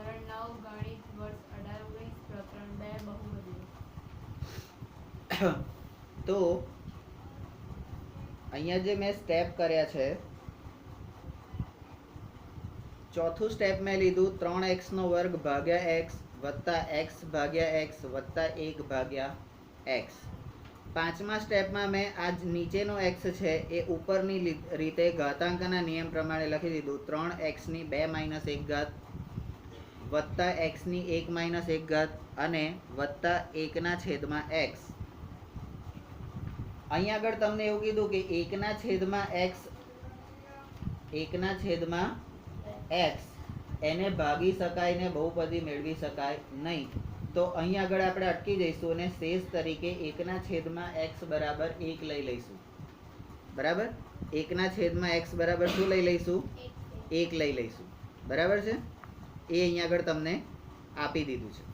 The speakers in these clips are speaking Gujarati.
ધોરણ 9 ગણિત વર્ષ 18-19 પ્રકરણ 2 બહુપદીઓ. તો અહીંયા જે મેં સ્ટેપ કર્યા છે, ચોથું સ્ટેપ મેં લીધું 3x² ભાગ્યા x વત્તા x ભાગ્યા x વત્તા 1 ભાગ્યા x. પાંચમા સ્ટેપમાં મેં આ નીચેનો x છે એ ઉપરની રીતે ઘાતાંકના નિયમ પ્રમાણે લખી દીધું. 3x ની 2 - 1 ઘાત વત્તા x ની 1 - 1 ઘાત અને વત્તા 1/x. અહીંયા આગળ તમને એવું કીધું કે 1/x એને ભાગી શકાય ને બહુપદી મેળવી શકાય નહીં. તો અહીંયા આગળ આપણે અટકી જઈશું અને શેષ તરીકે 1/x બરાબર 1 લઈ લઈશું. બરાબર, 1/x બરાબર શું લઈ લઈશું? 1 લઈ લઈશું. બરાબર છે, એ અહીંયા આગળ તમને આપી દીધું છે.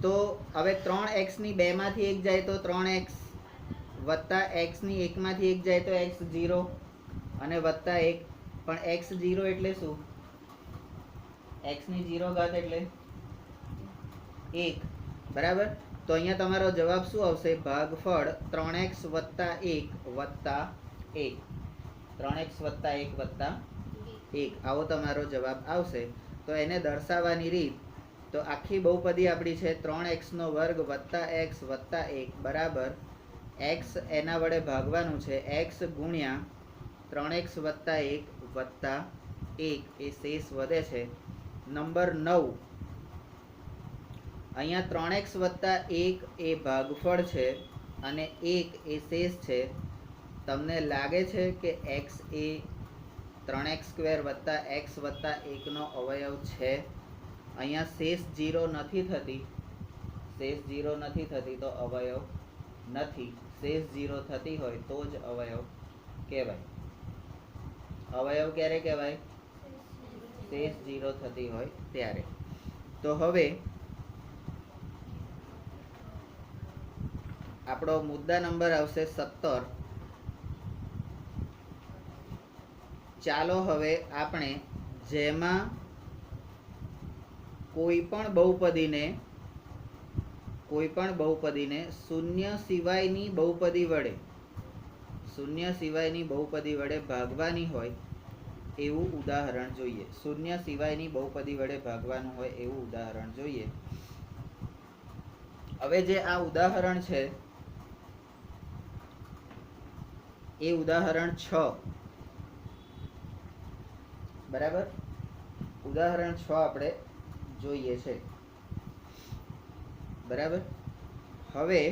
તો હવે 3x ની 2 માંથી 1 જાય તો 3x વત્તા x ની 1 માંથી 1 જાય તો x 0 અને વત્તા 1. પણ x 0 એટલે શું? x ની 0 ઘાત એટલે 1. બરાબર, તો અહીંયા તમારો જવાબ શું આવશે? ભાગફળ 3x વત્તા 1 વત્તા 1. 3x વત્તા 1 વત્તા 1 આવો તમારો જવાબ આવશે. તો એને દર્શાવવાની રીત, તો આખી બહુપદી આપણી છે 3x² વત્તા x વત્તા 1 બરાબર x એના વડે ભાગવાનું છે x ગુણ્યા 3x વત્તા 1 વત્તા 1 એ શેષ વધે છે. નંબર 9, અહીંયા 3x વત્તા 1 એ ભાગફળ છે અને 1 એ શેષ છે. તમને લાગે છે કે x એ 3x² વત્તા x વત્તા 1 નો અવયવ છે? અહીંયા શેષ 0 નથી થતી, શેષ 0 નથી થતી તો અવયવ નથી. શેષ 0 થતી હોય તો જ અવયવ કહેવાય. અવયવ ક્યારે કહેવાય? શેષ 0 થતી હોય ત્યારે. તો હવે આપણો મુદ્દા નંબર આવશે 17. ચાલો હવે આપણે જેમાં કોઈ પણ બહુપદીને શૂન્ય સિવાયની બહુપદી વડે ભાગવાની હોય એવું ઉદાહરણ જોઈએ. શૂન્ય સિવાયની બહુપદી વડે ભાગવાનું હોય એવું ઉદાહરણ જોઈએ. હવે જે આ ઉદાહરણ છે એ ઉદાહરણ 6. બરાબર, ઉદાહરણ 6 આપણે જોઈએ છે. બરાબર, હવે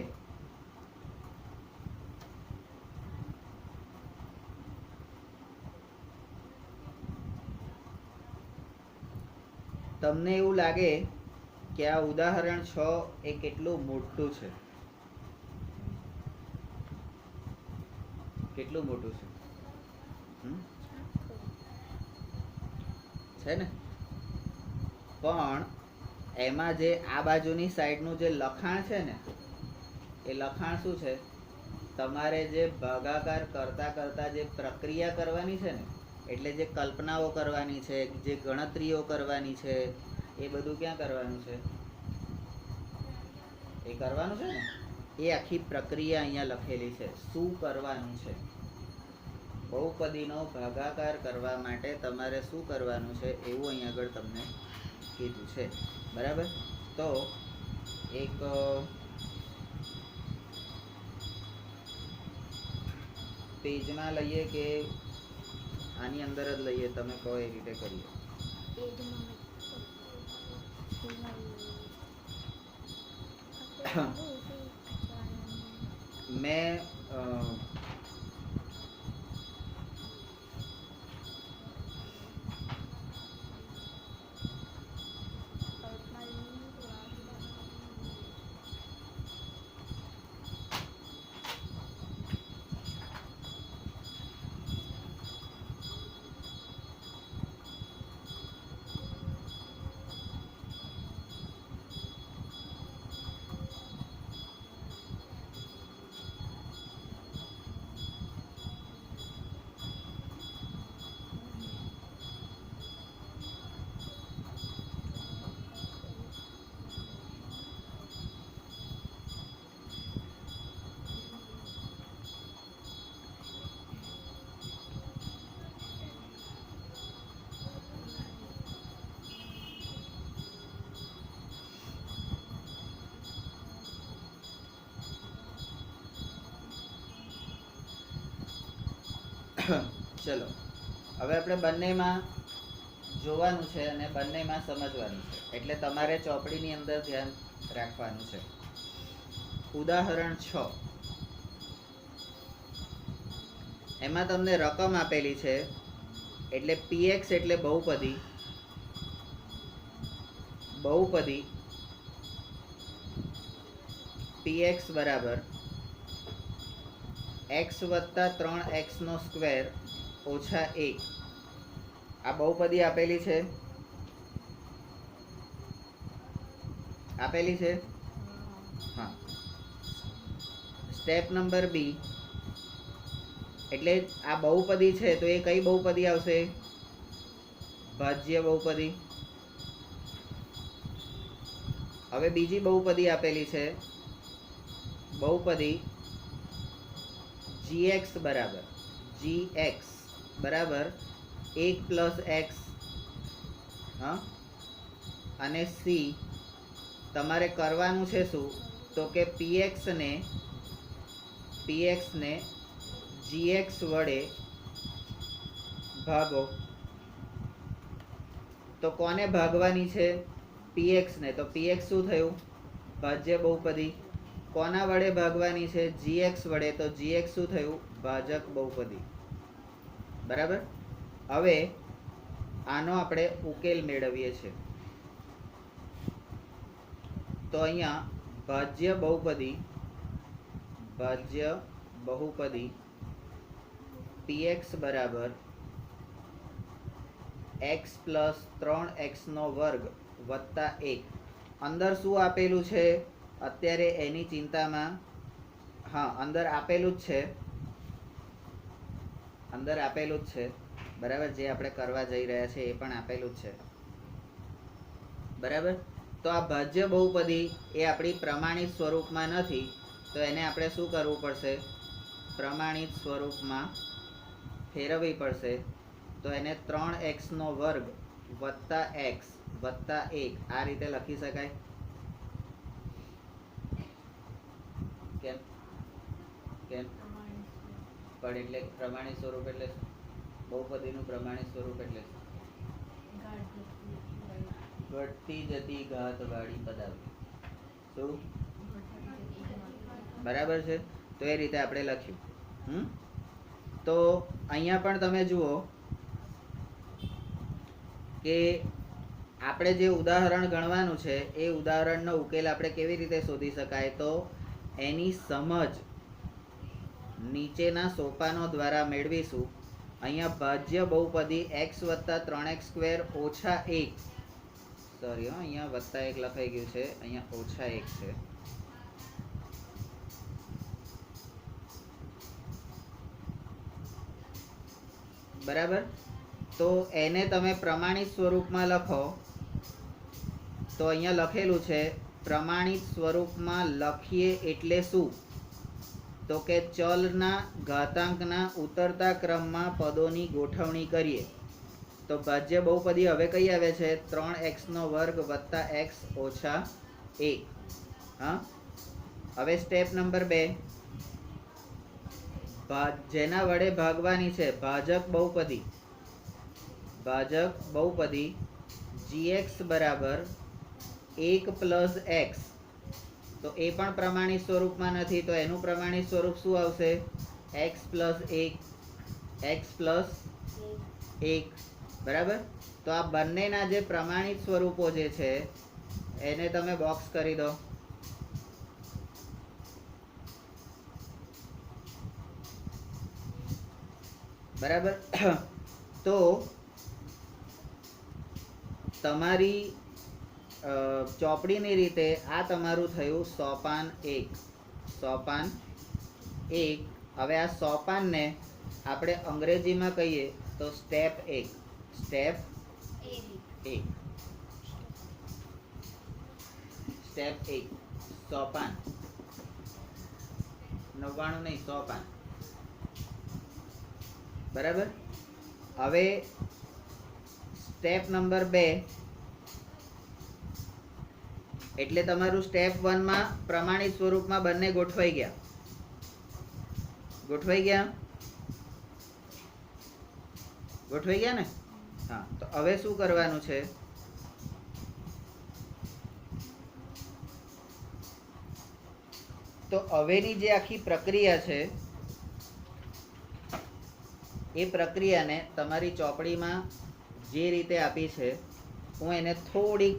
તમને એવું લાગે કે આ ઉદાહરણ 6 એ કેટલું મોટું છે? કેટલું મોટું છે ને? પણ એમાં જે આ બાજુની સાઈડનું જે લખાણ છે ને, એ લખાણ શું છે? તમારે જે ભાગાકાર કરતા કરતા જે પ્રક્રિયા કરવાની છે ને, એટલે જે કલ્પનાઓ કરવાની છે, જે ગણતરીઓ કરવાની છે, એ બધું ક્યાં કરવાનું છે? એ કરવાનું છે ને, એ આખી પ્રક્રિયા અહીંયા લખેલી છે. શું કરવાનું છે? બહુપદીનો ભાગાકાર કરવા માટે તમારે શું કરવાનું છે એવું અહીંયા આગળ તમને કીધું છે. બરાબર, તો એક પેજમાં લઈએ કે આની અંદર જ લઈએ, તમે કહો એ રીતે કરીએ. મેં ચલો હવે આપણે બંનેમાં જોવાનું છે અને બંનેમાં સમજવાનું છે, એટલે તમારે ચોપડીની અંદર ધ્યાન રાખવાનું છે. ઉદાહરણ 6, એમાં તમને રકમ આપેલી છે, એટલે px એટલે બહુપદી px બરાબર x વત્તા 3x નો સ્ક્વેર ઓછા 1. આ બહુપદી આપેલી છે, હા. સ્ટેપ નંબર બી, એટલે આ બહુપદી છે તો એ કઈ બહુપદી આવશે? ભાજ્ય બહુપદી. હવે બીજી બહુપદી આપેલી છે, બહુપદી gx બરાબર 1 પ્લસ x, હા, અને c તમારે કરવાનું છે શું? તો કે px ને gx વડે ભાગો. તો કોને ભાગવાની છે? px ને. તો px શું થયું? ભાજ્ય બહુપદી. કોના વડે ભાગવાની છે? gx વડે. તો gx શું થયું? ભાજક બહુપદી. બરાબર. હવે આનો આપણે ઉકેલ મેળવીએ છીએ. તો અહીંયા ભાજ્ય બહુપદી px બરાબર x પ્લસ 3x નો વર્ગ વત્તા 1. અંદર શું આપેલું છે અત્યારે એની ચિંતામાં, હા, અંદર આપેલું જ છે, બરાબર. જે આપણે કરવા જઈ રહ્યા છે એ પણ આપેલું જ છે, બરાબર. તો આ ભાજ્ય બહુપદી એ આપણી પ્રમાણિત સ્વરૂપમાં નથી, તો એને આપણે શું કરવું પડશે? પ્રમાણિત સ્વરૂપમાં ફેરવવી પડશે. તો એને 3x નો વર્ગ વત્તા x વત્તા 1 આ રીતે લખી શકાય. કેમ? પણ એટલે પ્રમાણિત સ્વરૂપ એટલે બહુપદીનું પ્રમાણિત સ્વરૂપ એટલે ઘટતી જતી ઘાત વાળી પદાવલી. શું? બરાબર છે. તો એ રીતે આપણે લખ્યું. તો અહીંયા પણ તમે જુઓ કે આપણે જે ઉદાહરણ ગણવાનું છે એ ઉદાહરણનો ઉકેલ આપણે કેવી રીતે શોધી શકાય? તો એની સમજ નીચેના સોપાનો દ્વારા મેળવીશું. અહીંયા ભાજ્ય બહુપદી x વત્તા 3x સ્ક્વેર ઓછા 1, સોરી, અહીંયા વત્તા 1 લખાઈ ગયું છે, અહીંયા ઓછા 1 છે. બરાબર. તો એને તમે પ્રમાણિત સ્વરૂપમાં લખો. તો અહીંયા લખેલું છે પ્રમાણિત સ્વરૂપમાં લખીએ એટલે શું? તો કે ચલના ઘાતાંકના ઉતરતા ક્રમમાં પદોની ગોઠવણી કરીએ. તો ભાજ્ય બહુપદી હવે કઈ આવે છે? 3x નો વર્ગ વત્તા x ઓછા 1. હા. હવે સ્ટેપ નંબર 2, જેના વડે ભાગવાની છે ભાજક બહુપદી gx બરાબર 1 પ્લસ x. તો એ પણ પ્રમાણિત સ્વરૂપમાં નથી, તો એનું પ્રમાણિત સ્વરૂપ શું આવશે? x plus 1. બરાબર. તો આ બંનેના જે પ્રમાણિત સ્વરૂપો જે છે એને તમે બોક્સ કરી દો. બરાબર. તો તમારી ચોપડીની રીતે આ તમારું થયું સોપાન 1. હવે આ સોપાનને આપણે અંગ્રેજીમાં કહીએ તો સ્ટેપ 1. સોપાન 99 નહીં, સોપાન. બરાબર. હવે સ્ટેપ નંબર 2, એટલે તમારું સ્ટેપ 1 માં પ્રમાણિત સ્વરૂપમાં બંને ગોઠવાઈ ગયા. ગોઠવાઈ ગયા ને? હા, તો હવે શું કરવાનું છે? તો હવેની જે આખી પ્રક્રિયા છે એ પ્રક્રિયાને તમારી ચોપડીમાં જે રીતે આપી છે હું એને થોડીક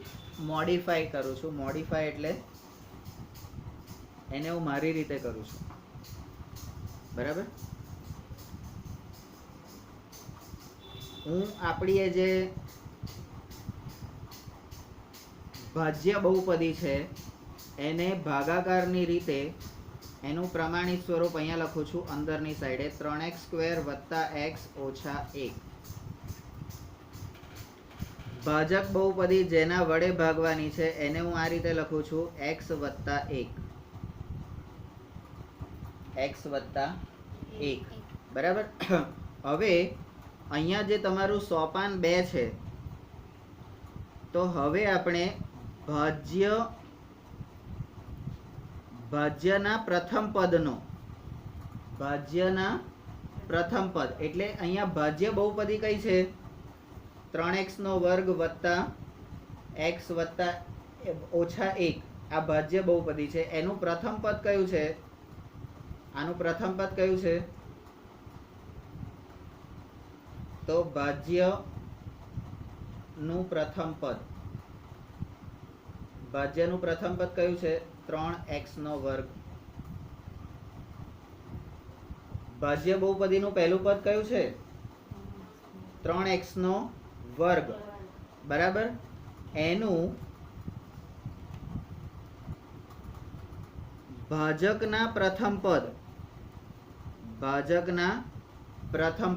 મોડિફાઈ કરું છું. મોડિફાઈ એટલે એને હું મારી રીતે કરું છું. બરાબર? હું આપણી એ જે ભાજ્ય બહુપદી છે એને ભાગાકારની રીતે એનું પ્રમાણિત સ્વરૂપ અહીંયા લખું છું અંદરની સાઈડે 3x² + x - 1. ભાજક બહુપદી જેના વડે ભાગવાની છે એને હું આ રીતે લખું છું x + 1. x + 1. બરાબર? હવે અહીંયા જે તમારું સોપાન 2 છે તો હવે આપણે ભાજ્યના પ્રથમ પદનો એટલે અહીંયા ભાજ્ય બહુપદી કઈ છે? 3x² + x - 1 આ ભાજ્ય બહુપદી છે. એનું પ્રથમ પદ કયું છે? આનું પ્રથમ પદ કયું છે? તો ભાજ્યનું પ્રથમ પદ કયું છે? 3x². ભાજ્ય બહુપદીનું પહેલું પદ કયું છે? 3x². બરાબર? એનું ભાજકના પ્રથમ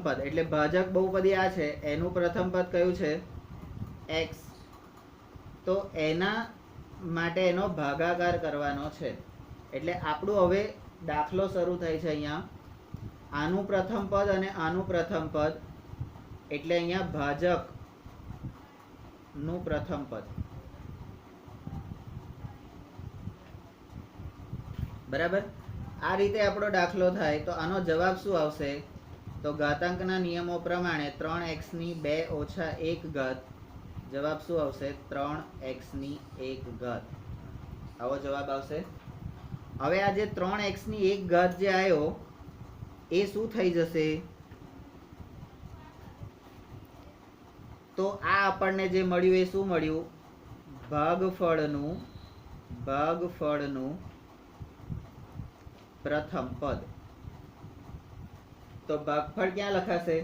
પદ એટલે ભાજક બહુપદી આ છે એનું પ્રથમ પદ કયું છે? x. તો એના માટે એનો ભાગાકાર કરવાનો છે. એટલે આપણું હવે દાખલો શરૂ થાય છે. અહીંયા આનું પ્રથમ પદ અને આનું પ્રથમ પદ એટલે અહીંયા ભાજકનું પ્રથમ પદ. બરાબર? આ રીતે આપણો દાખલો થાય તો આનો જવાબ શું આવશે? તો ઘાતાંકના નિયમો પ્રમાણે 3x² - 1 જવાબ શું આવશે? 3x1. આવો જવાબ આવશે. હવે આ જે 3x1 જે આવ્યો એ શું થઈ જશે? તો આ આપણને જે મળ્યું એ શું મળ્યું? ભાગફળનું પ્રથમ પદ. તો ભાગફળ ક્યાં લખાશે?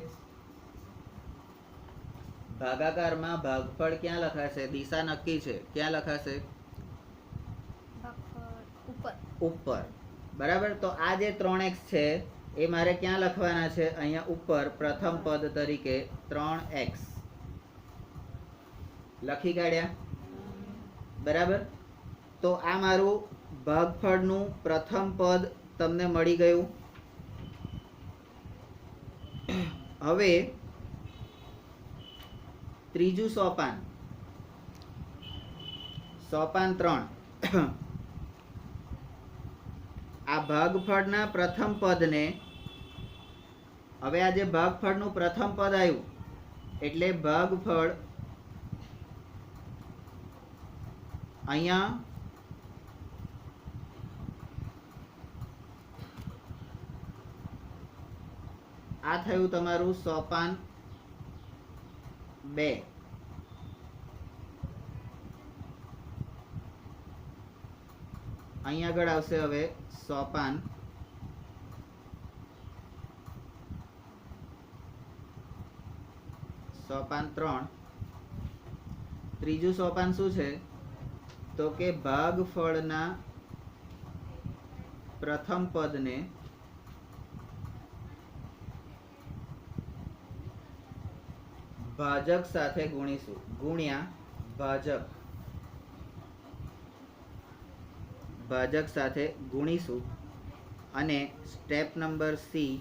ભાગાકારમાં ભાગફળ ક્યાં લખાશે? દિશા નક્કી છે. ક્યાં લખાશે? ઉપર. બરાબર? તો આ જે 3x છે એ મારે ક્યાં લખવાના છે? અહીંયા ઉપર પ્રથમ પદ તરીકે 3x લખી કાઢ્યા. બરાબર? તો આ મારું ભાગફળનું પ્રથમ પદ તમને મળી ગયું. હવે ત્રીજું સોપાન 3. આ ભાગફળના પ્રથમ પદને હવે આ જે ભાગફળનું પ્રથમ પદ આવ્યું એટલે ભાગફળ અહીંયા આ થયું તમારું સોપાન 2. અહીં આગળ આવશે હવે સોપાન 3. ત્રીજું સોપાન શું છે? તો કે ભાગફળના પ્રથમ પદને ભાજક સાથે ગુણીશું. ભાજક સાથે ગુણીશું અને સ્ટેપ નંબર સી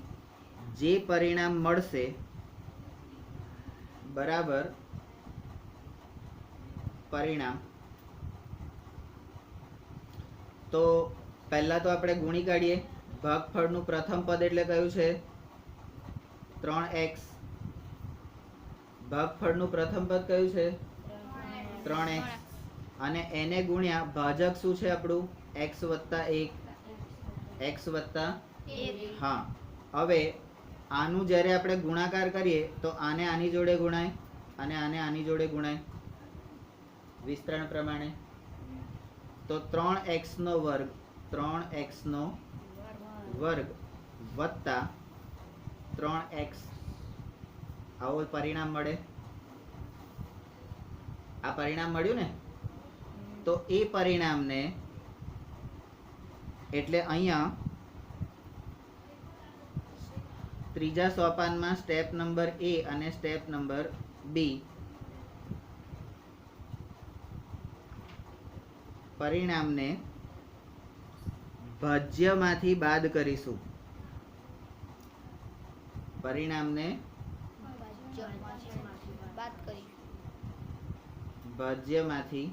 જે પરિણામ મળશે બરાબર પરિણામ. તો પહેલા તો આપણે ગુણી કાઢીએ. ભાગફળનું પ્રથમ પદ એટલે કયું છે? 3x. ભાગફળનું પ્રથમ પદ કયું છે? 3x. અને એને ગુણ્યા ભાજક શું છે આપણું? x વત્તા 1, x વત્તા 1. હા. હવે આનું જ્યારે આપણે ગુણાકાર કરીએ તો આને આની જોડે ગુણાય અને આને આની જોડે ગુણાય વિસ્તરણ પ્રમાણે. તો 3x નો વર્ગ 3x નો વર્ગ વત્તા 3x આવું પરિણામ મળે. આ પરિણામ મળ્યું ને? તો એ પરિણામને એટલે અહીંયા ત્રીજા સોપાનમાં સ્ટેપ નંબર A અને સ્ટેપ નંબર B પરિણામને ભાજ્યમાંથી બાદ કરીશું. પરિણામને ભાજ્યમાંથી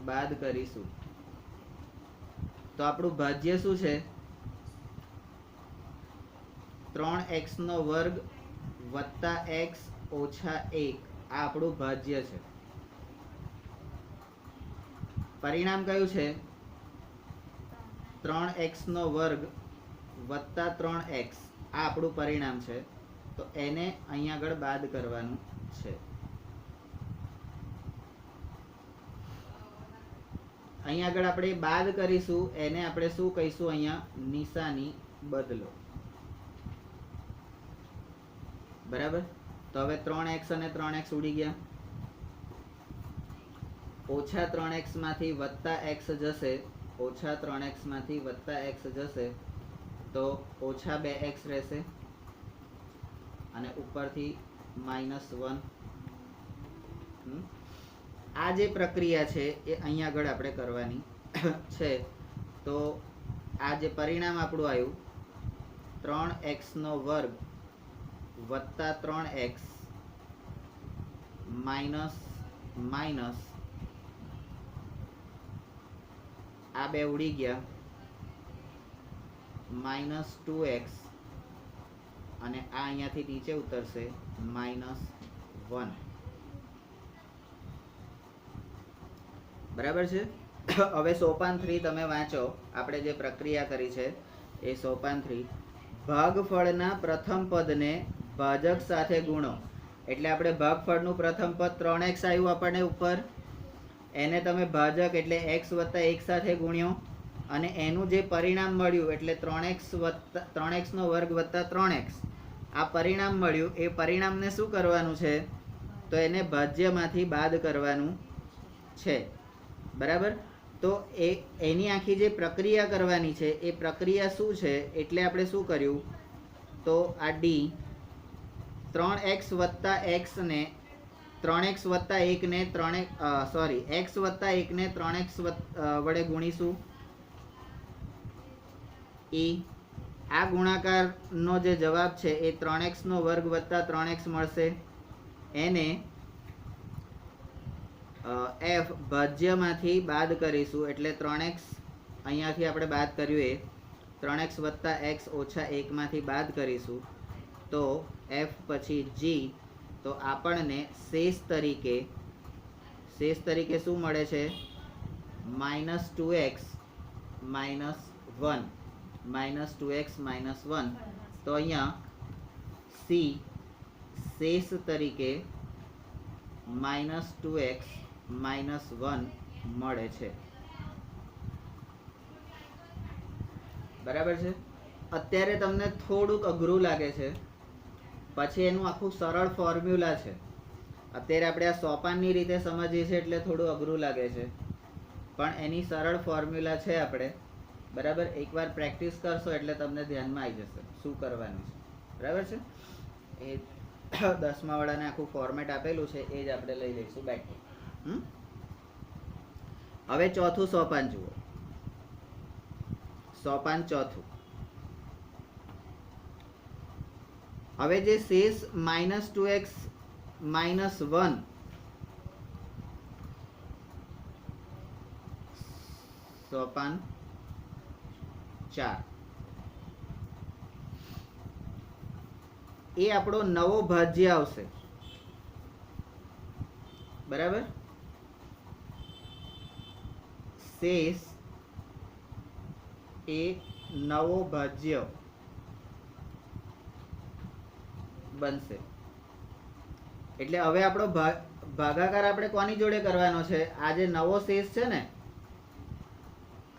બાદ કરીશું. તો આપણું ભાજ્ય શું છે? 3x નો વર્ગ વત્તા x ઓછા 1. આ આપણું ભાજ્ય છે. પરિણામ કયું છે? 3x નો વર્ગ વત્તા 3x. આ આપણું પરિણામ છે. તો એને અહીંયા આગળ બાદ કરવાનું છે. અહીંયા આગળ આપણે બાદ કરીશું. એને આપણે શું કહીશું? અહીંયા નિશાની બદલો. બરાબર. તો હવે 3x અને 3x ઉડી ગયા. ઓછા 3x માંથી વત્તા x જશે. ઓછા 3x માંથી વત્તા x જશે તો ઓછા 2x રહેશે અને ઉપરથી -1. આ જે પ્રક્રિયા છે એ અહીંયા આગળ આપણે કરવાની છે. તો આ જે પરિણામ આપણું આવ્યું 3x નો વર્ગ વત્તા 3x માઇનસ આ બે ઉડી ગયા -2x અને આ અહીંયાથી નીચે ઉતરશે -1. બરાબર છે. હવે સોપાન 3 તમે વાંચો. આપણે જે પ્રક્રિયા કરી છે એ સોપાન 3. ભાગફળના પ્રથમ પદને ભાજક સાથે ગુણો. એટલે આપણે ભાગફળનું પ્રથમ પદ 3x આવ્યું આપણને ઉપર, એને તમે ભાજક એટલે x વત્તા 1 સાથે ગુણ્યો અને એનું જે પરિણામ મળ્યું એટલે 3x નો વર્ગ વત્તા 3x આ પરિણામ મળ્યું. એ પરિણામને શું કરવાનું છે? તો એને ભાજ્યમાંથી બાદ કરવાનું છે. બરાબર. તો એની આખી જે પ્રક્રિયા કરવાની છે એ પ્રક્રિયા શું છે? એટલે આપણે શું કર્યું? તો આ d 3x વત્તા x ને 3x વત્તા 1 ને 3x x વત્તા 1 ને 3x વડે ગુણીશું. આ ગુણાકારનો જે જવાબ છે એ 3x નો વર્ગ વત્તા 3x મળશે. એને f ભાજ્યમાંથી બાદ કરીશું. એટલે 3x અહીંયાથી આપણે બાદ કર્યું એ 3x વત્તા x ઓછા 1 માંથી બાદ કરીશું. તો f પછી g. તો આપણને શેષ તરીકે શું મળે છે? -2x -1. -2x -1. તો અહીંયા c શેષ તરીકે -2x -1 મળે છે. બરાબર છે. અત્યારે તમને થોડુંક અઘરું લાગે છે, પછી એનું આખું સરળ ફોર્મ્યુલા છે. અત્યારે આપણે આ સોપાનની રીતે સમજીએ છીએ એટલે થોડું અઘરું લાગે છે, પણ એની સરળ ફોર્મ્યુલા છે આપણે. બરાબર. એકવાર પ્રેક્ટિસ કરશો એટલે તમને ધ્યાનમાં આવી જશે શું કરવાનું છે. બરાબર છે. એ 10મા વાળાને આખું ફોર્મેટ આપેલું છે એ જ આપણે લઈ લઈશું બેક. હવે ચોથું સોપાન જુઓ. સોપાન ચોથું. હવે જે શેષ -2x -1 સોપાન 4. એ આપણો નવો ભાજ્ય આવશે. બરાબર, શેષ એ નવો ભાજ્ય બનશે. એટલે હવે આપણો ભાગાકાર આપણે કોની જોડે કરવાનો છે? આ જે નવો શેષ છે ને,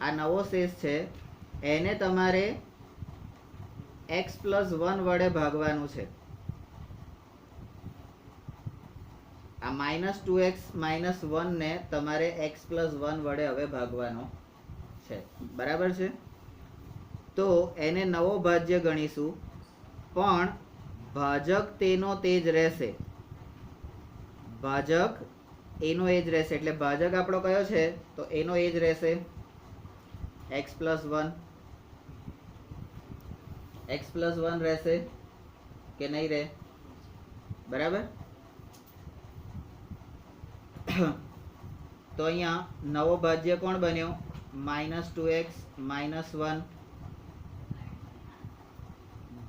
આ નવો શેષ છે એને તમારે x+1 વડે ભાગવાનું છે. આ -2x - 1 ને તમારે x+1 વડે હવે ભાગવાનો છે. બરાબર છે? તો એને નવો ભાજ્ય ગણીશું, પણ ભાજક તેનો તે જ રહેશે. ભાજક એનો એ જ રહેશે. એટલે ભાજક આપણો કયો છે? તો એનો એ જ રહેશે, x+1. x+1 રહેશે કે નહીં રહે? બરાબર. તો અહીંયા નવો ભાજ્ય કોણ બન્યો? -2x - 1.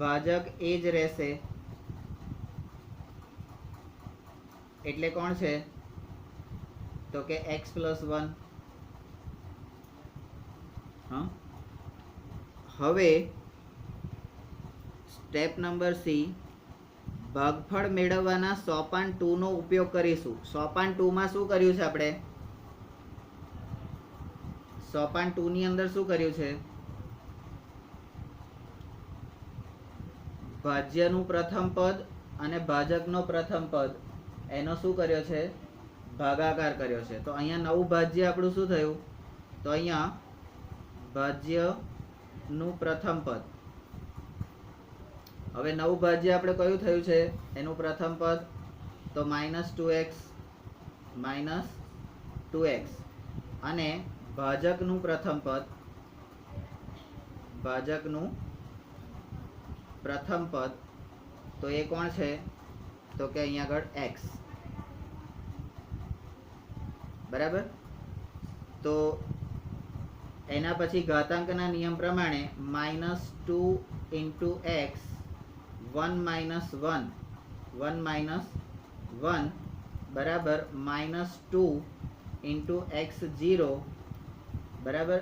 ભાજક એ જ રહેશે એટલે કોણ છે? તો કે x+1. હવે સ્ટેપ નંબર સી, ભાગફળ મેળવવાના સોપાન 2 નો ઉપયોગ કરીશું. સોપાન 2 માં શું કર્યું છે આપણે? સોપાન 2 ની અંદર શું કર્યું છે? ભાજ્યનું પ્રથમ પદ અને ભાજકનો પ્રથમ પદ એનો શું કર્યો છે? ભાગાકાર કર્યો છે. તો અહીંયા નવું ભાજ્ય આપણું શું થયું? તો અહીંયા ભાજ્યનું પ્રથમ પદ. હવે નવું ભાજ્ય આપણે કયું થયું છે? એનું પ્રથમ પદ તો -2x - 2x, અને ભાજકનું પ્રથમ પદ, ભાજકનું પ્રથમ પદ તો એ કોણ છે? તો કે અહીંયા આગળ x. બરાબર. તો એના પછી ઘાતાંકના નિયમ પ્રમાણે -2 × x 1 - 1 બરાબર -2 × x0 બરાબર,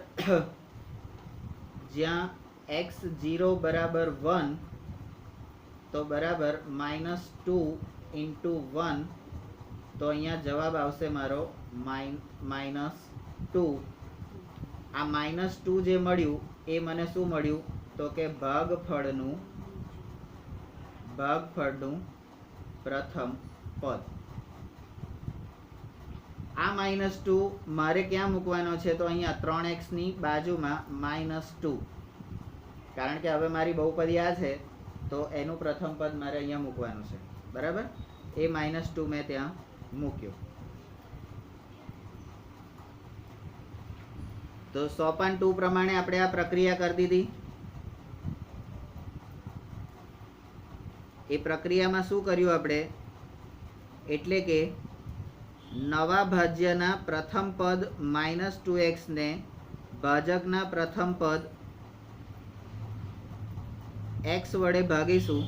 જ્યાં x0 બરાબર 1 તો બરાબર -2 × 1, તો અહીંયા જવાબ આવશે મારો -2. આ -2 જે મળ્યું એ મને શું મળ્યું? તો કે ભાગફળનું પ્રથમ પદ. આ -2 મારે ક્યાં મૂકવાનો છે? તો અહીંયા 3x ની બાજુમાં -2, કારણ કે હવે મારી બહુપદી આ છે તો એનું પ્રથમ પદ મારે અહીંયા મૂકવાનું છે. બરાબર. એ -2 મેં ત્યાં મૂક્યો. તો સોપાન 2 પ્રમાણે આપણે આ પ્રક્રિયા કરી દીધી. એ પ્રક્રિયામાં શું કર્યું આપણે? એટલે કે નવા ભાજ્યના પ્રથમ પદ -2x ને ભાજકના પ્રથમ પદ x વડે ભાગીશું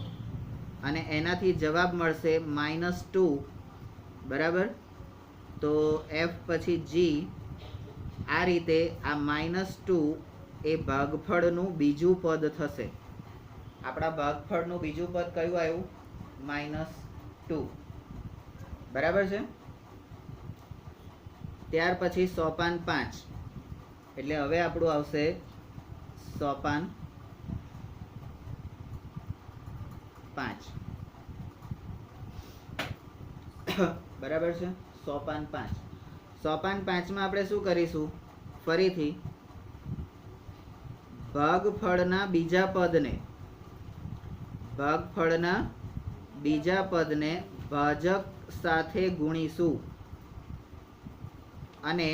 અને એનાથી જવાબ મળશે -2. બરાબર. તો f પછી g. આ રીતે આ -2 એ ભાગફળનું બીજું પદ થશે. આપણા ભાગફળનું બીજું પદ કયું આવ્યું? -2. બરાબર છે. ત્યાર પછી સોપાન 5. એટલે હવે આપણું આવશે સોપાન 5. બરાબર છે. સોપાન 5. સોપાન 5 માં આપણે શું કરીશું? ફરીથી ભાગફળના બીજા પદને ભાજક સાથે ગુણીશું અને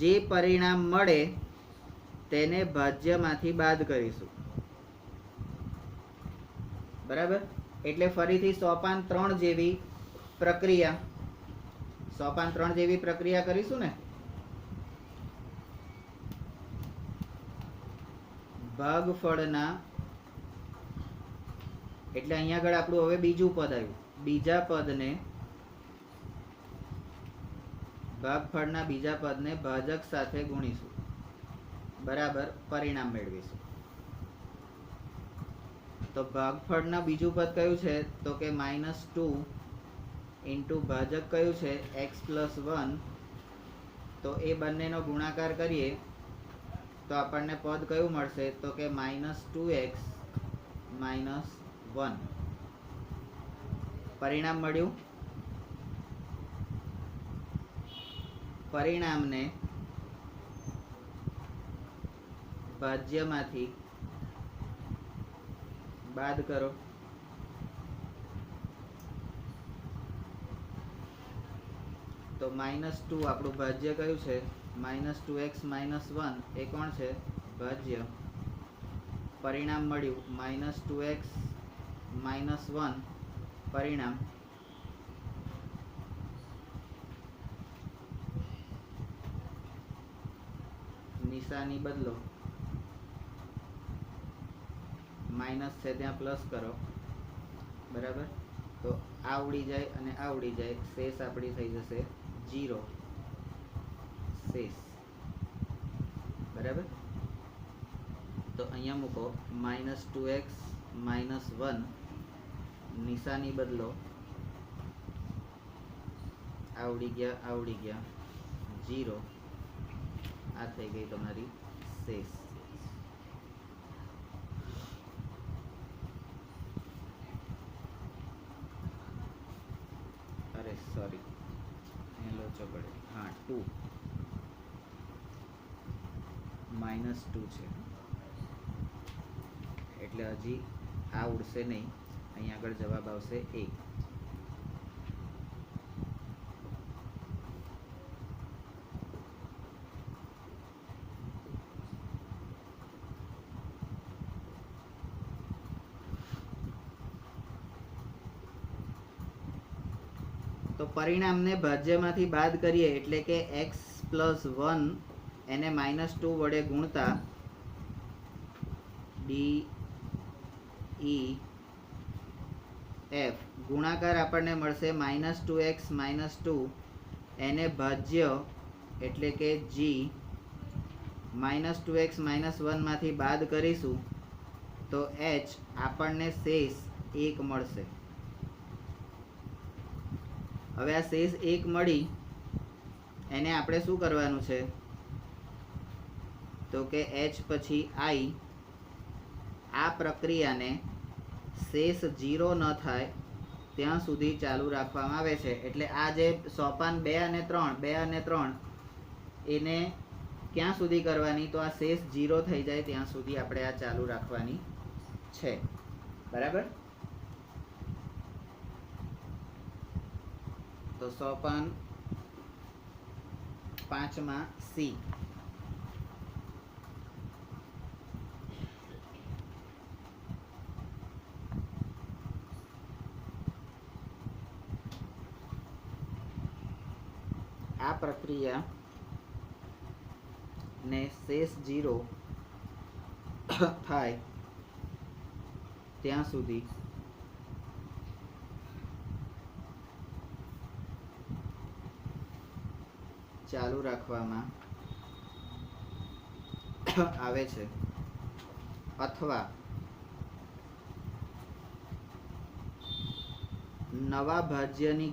જે પરિણામ મળે તેને ભાજ્યમાંથી બાદ કરીશું. બરાબર. એટલે ફરીથી સોપાન 3 જેવી પ્રક્રિયા કરીશું ને. ભાગફળના એટલે અહીંયા આગળ આપણું હવે બીજું પદ આવ્યું. બીજા પદને ભાગફળના બીજા પદને ભાજક સાથે ગુણીશું, બરાબર પરિણામ મેળવીશું. તો ભાગફળના બીજું પદ કયું છે? તો કે -2 ઇન્ટુ ભાજક કયું છે? x+1. તો એ બંનેનો ગુણાકાર કરીએ તો આપણને પદ કયું મળશે? તો કે -2x - 1. પરિણામ મળ્યું. પરિણામને ભાજ્યમાંથી બાદ કરો. તો -2 આપણું ભાજ્ય કયું છે? -2x - 1 એ કોણ છે? ભાજ્ય. પરિણામ મળ્યું -2x - 1 પરિણામ. નિશાની બદલો, માઇનસ છે ત્યાં પ્લસ કરો, બરાબર. તો આ ઉડી જાય અને આ ઉડી જાય, શેષ આપણી થઈ જશે 0 શેષ, બરાબર. તો અહીંયા મૂકો -2x - 1 નિશાની બદલો, આ ઉડી ગયા 0. આ થઈ ગઈ તમારી શેષ. અરે સોરી, લોચો પડે. હા 2 -2 છે એટલે હજી આ ઉડશે નહીં, અહીંયા આગળ જવાબ આવશે 1. તો પરિણામને ભાજ્યમાંથી બાદ કરીએ એટલે કે x+1 એને -2 વડે ગુણતા DEF ગુણાકાર આપણને મળશે -2x - 2 એને ભાજ્ય એટલે કે G -2x - 1 માંથી બાદ કરીશું તો H આપણને શેષ 1 મળશે. હવે આ શેષ 1 મળી એને આપણે શું કરવાનું છે? તો કે H પછી I આ પ્રક્રિયાને શેષ 0 ન થાય ત્યાં સુધી ચાલુ રાખવામાં આવે છે. એટલે આ જે સોપાન 2 અને 3 એને ક્યાં સુધી કરવાની? તો આ શેષ 0 થઈ જાય ત્યાં સુધી આપણે આ ચાલુ રાખવાની છે, બરાબર. તો સોપાન 5માં C. આ પ્રક્રિયા ને શેષ 0 થાય ત્યાં સુધી ચાલુ રાખવામાં આવે છે, અથવા નવા ભાજ્યની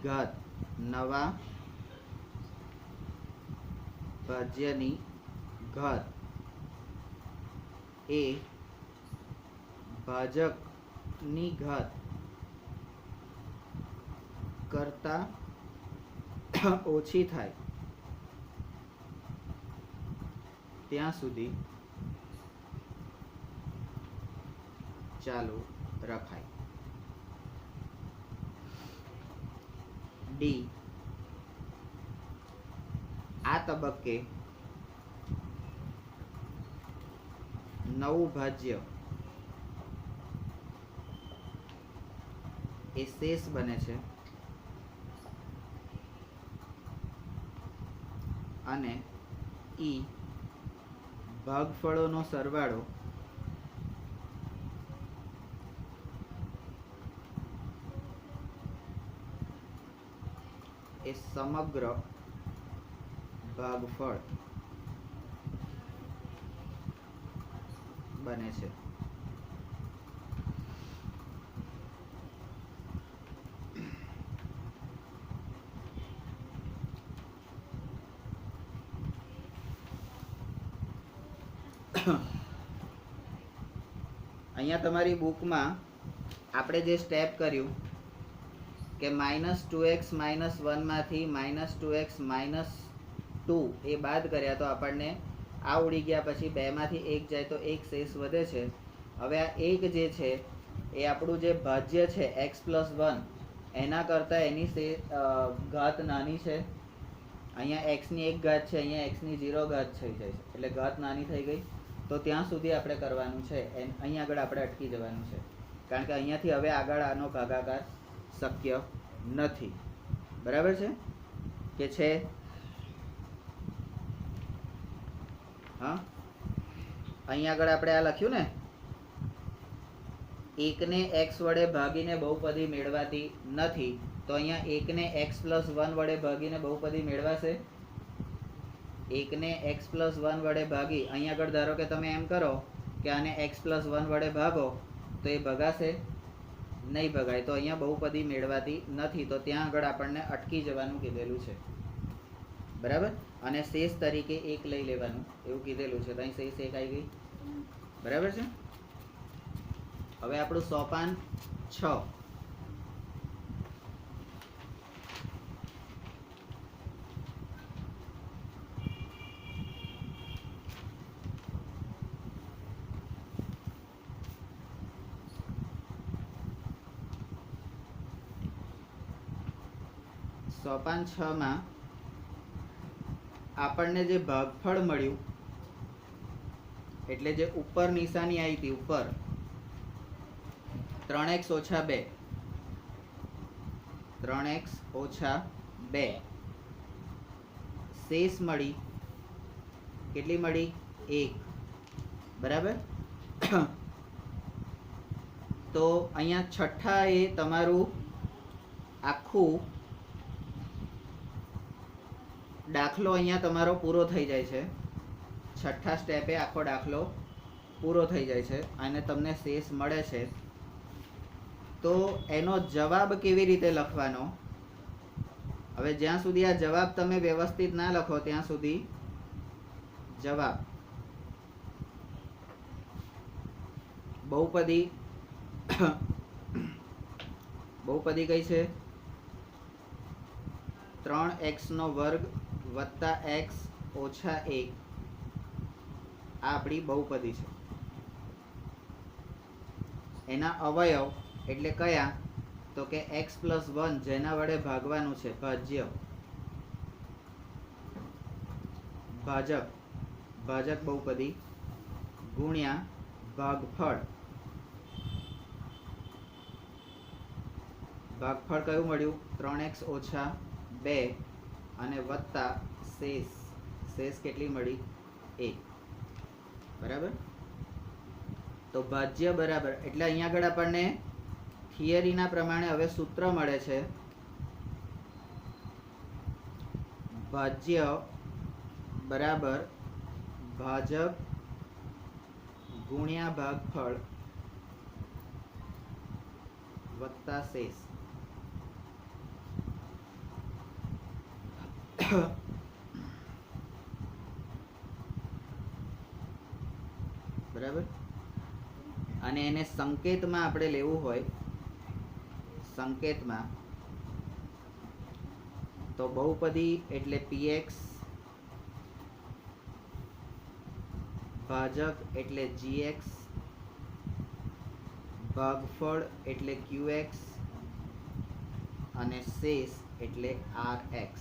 ઘાત એ ભાજકની ઘાત કરતા ઓછી થાય ત્યાં સુધી ચાલુ રખાય. ડી આ તબક્કે નવું ભાજ્ય એ શેષ બને છે અને ઈ ભાગફળોનો સરવાળો એ સમગ્ર ભાગફળ બને છે. અહીંયા તમારી બુકમાં આપણે જે સ્ટેપ કર્યું કે -2x - 1 માંથી -2x - 2 એ બાદ કર્યા તો આપણને આ ઉડી ગયા, પછી 2 માંથી 1 જાય તો 1 શેષ વધે છે. હવે આ 1 જે છે એ આપણું જે ભાજ્ય છે x+1 એના કરતાં એની ઘાત નાની છે. અહીંયા x ની 1 ઘાત છે, અહીંયા x ની 0 ઘાત થઈ જાય છે, એટલે ઘાત નાની થઈ ગઈ. તો ત્યાં સુધી આપણે કરવાનું છે, અહીં આગળ આપણે અટકી જવાનું છે, કારણ કે અહીંયાથી હવે આગળ આનો ભાગાકાર શક્ય નથી. બરાબર છે કે છે? હા, અહીં આગળ આપણે આ લખ્યું ને, એકને x વડે ભાગીને બહુપદી મેળવાતી નથી, તો અહીંયા એકને x+1 વડે ભાગીને બહુપદી મેળવાશે. એકને x+1 વડે ભાગી, અહીં આગળ ધારો કે તમે એમ કરો કે આને x+1 વડે ભાગો તો એ ભગાશે નહીં, ભગાય. તો અહીંયા બહુપદી મેળવાતી નથી, તો ત્યાં આગળ આપણને અટકી જવાનું કીધેલું છે. બરાબર? અને શેષ તરીકે 1 લઈ લેવાનું એવું કીધેલું છે, તો અહીં શેષ 1 આવી ગઈ. બરાબર છે? હવે આપણું સોપાન 6. સોપાન 6 માં આપણને જે ભાગફળ મળ્યું, એટલે જે ઉપર નિશાની આવી હતી, ઉપર 3x - 2, 3x - 2 શેષ મળી. કેટલી મળી? 1. બરાબર? તો અહીંયા છઠ્ઠા એ તમારું આખું દાખલો અહીંયા તમારો પૂરો થઈ જાય છે. છઠ્ઠા સ્ટેપે આખો દાખલો પૂરો થઈ જાય છે અને તમને શેષ મળે છે. તો એનો જવાબ કેવી રીતે લખવાનો? હવે જ્યાં સુધી આ જવાબ તમે વ્યવસ્થિત ના લખો ત્યાં સુધી જવાબ બહુપદી બહુપદી કઈ છે? 3x² વત્તા x ઓછા 1 આ આપણી બહુપદી છે. એના અવયવ એટલે કયા? તો કે x+1 જેના વડે ભાગવાનું છે, ભાજ્ય, ભાજક, ભાજક બહુપદી ગુણ્યા ભાગફળ. ભાગફળ કયું મળ્યું? 3x - 2 અને વત્તા શેષ. શેષ કેટલી મળી? 1. બરાબર? તો ભાજ્ય બરાબર, એટલે અહીંયા આગળ આપણને થિયરીના પ્રમાણે હવે સૂત્ર મળે છે. ભાજ્ય બરાબર ભાજક ગુણ્યા ભાગફળ વત્તા શેષ. બરાબર? અને એને સંકેતમાં આપણે લેવું હોય, સંકેતમાં તો બહુપદી એટલે px, ભાજક એટલે gx, ભાગફળ એટલે qx અને શેષ એટલે rx.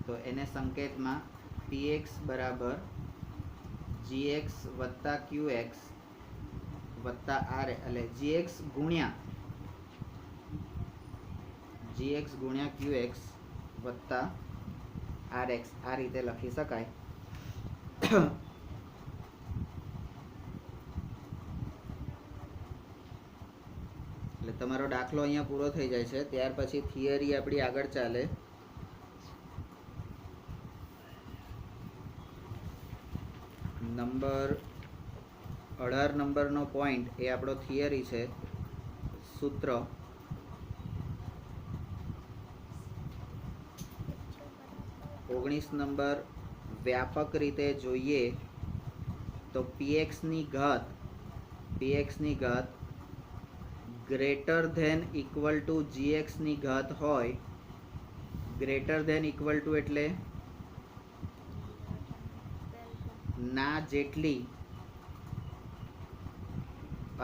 તો એને સંકેતમાં px બરાબર gx વત્તા qx વત્તા r એટલે gx ગુણ્યા qx વત્તા rx આ રીતે લખી શકાય. એટલે તમારો દાખલો અહીંયા પૂરો થઈ જાય છે. ત્યાર પછી થિયરી આપણી આગળ ચાલે. નંબર 18 નંબરનો પોઈન્ટ એ આપણો થિયરી છે. સૂત્ર 19 નંબર વ્યાપક રીતે જોઈએ તો px ની ઘાત greater than equal to gx ની ઘાત હોય. ગ્રેટર ધેન ઇક્વલ ટુ એટલે ના જેટલી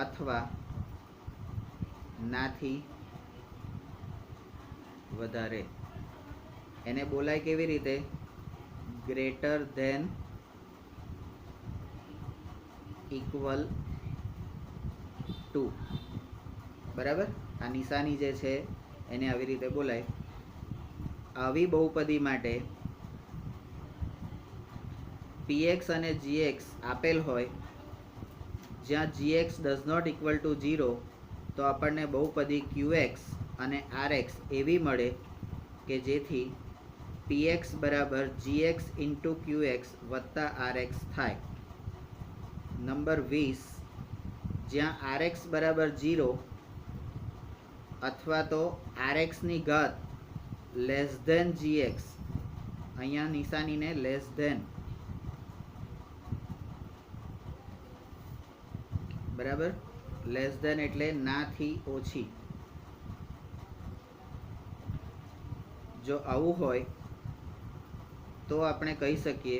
અથવા નાથી વધારે. એને બોલાય કેવી રીતે? Greater than equal to. બરાબર. આ નિશાની જે છે એને આવી રીતે બોલાય. આવી બહુપદી માટે px અને gx આપેલ હોય, જ્યાં gx does not equal to 0, તો આપણને બહુપદી qx અને rx એવી મળે કે જેથી px બરાબર gx ઇન્ટુ qx વત્તા rx થાય. નંબર 20 જ્યાં rx બરાબર 0 અથવા તો rx ની ઘાત લેસ ધેન gx, અહીંયા નિશાનીને લેસ ધેન, બરાબર. લેસ ધેન એટલે નાથી ઓછી. જો આવું હોય તો આપણે કહી શકીએ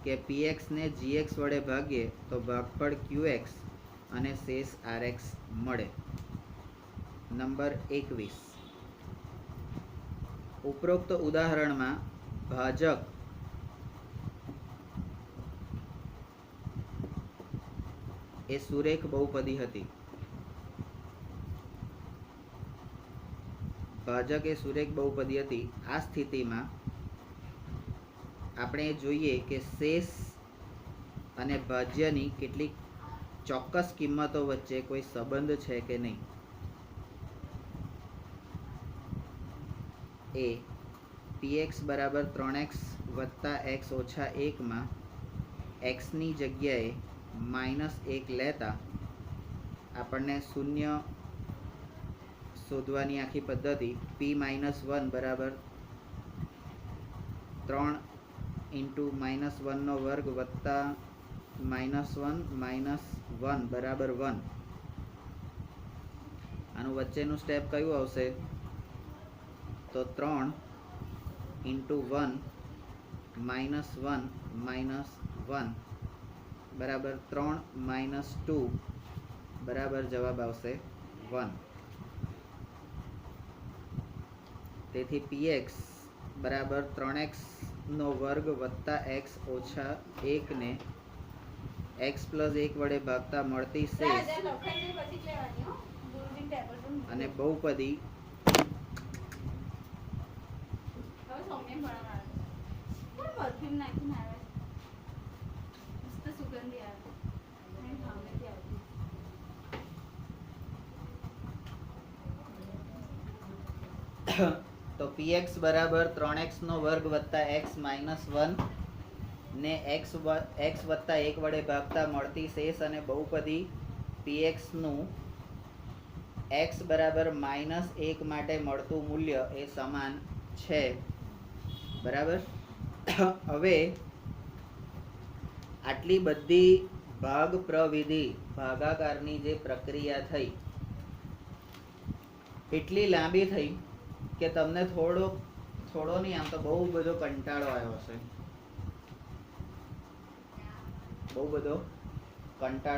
કે px ને gx વડે ભાગીએ તો ભાગફળ qx અને શેષ rx મળે. નંબર 21 ઉપરોક્ત ઉદાહરણમાં ભાજક એ સુરેખ બહુપદી હતી. ભાજક એ સુરેખ બહુપદી હતી. આ સ્થિતિમાં આપણે જોઈએ કે શેષ અને ભાજ્યની કેટલીક ચોક્કસ કિંમતો વચ્ચે કોઈ સંબંધ છે કે નહીં. એ px બરાબર 3x વત્તા x ઓછા 1 માં x ની જગ્યાએ -1 લેતા આપણને શૂન્ય શોધવાની આખી પદ્ધતિ p-1 બરાબર 3 ઇન્ટુ -1 નો વર્ગ વત્તા -1 બરાબર 1. આનું વચ્ચેનું સ્ટેપ કયું આવશે? તો 3 ઇન્ટુ 1 -1 બરાબર 3 -2 બરાબર જવાબ આવશે 1. તેથી px બરાબર 3x નો વર્ગ વત્તા x ઓછા 1 ને x પ્લસ 1 વડે ભાગતા મળતી શેષ અને બહુપદી તો px બરાબર 3x નો વર્ગ વત્તા x -1 ને x વત્તા 1 વડે ભાગતા મળતી શેષ અને બહુપદી px નું x બરાબર -1 માટે મળતું મૂલ્ય એ સમાન છે. બરાબર. હવે આટલી બધી ભાગ પ્રવિધિ ભાગાકારની જે પ્રક્રિયા થઈ એટલી લાંબી થઈ કે તમને થોડો નહીં, આમ તો બહુ બધો કંટાળો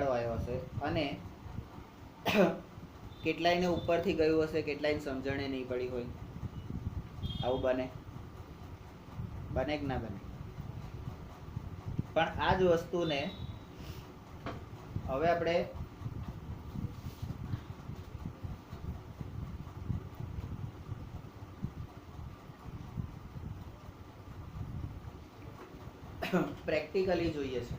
આવ્યો હશે. અને કેટલાયને ઉપરથી ગયું હશે, કેટલાયને સમજણે નહીં પડી હોય. આવું બને કે ના બને? પણ આ જ વસ્તુને હવે આપણે પ્રેક્ટિકલી જોઈએ છે.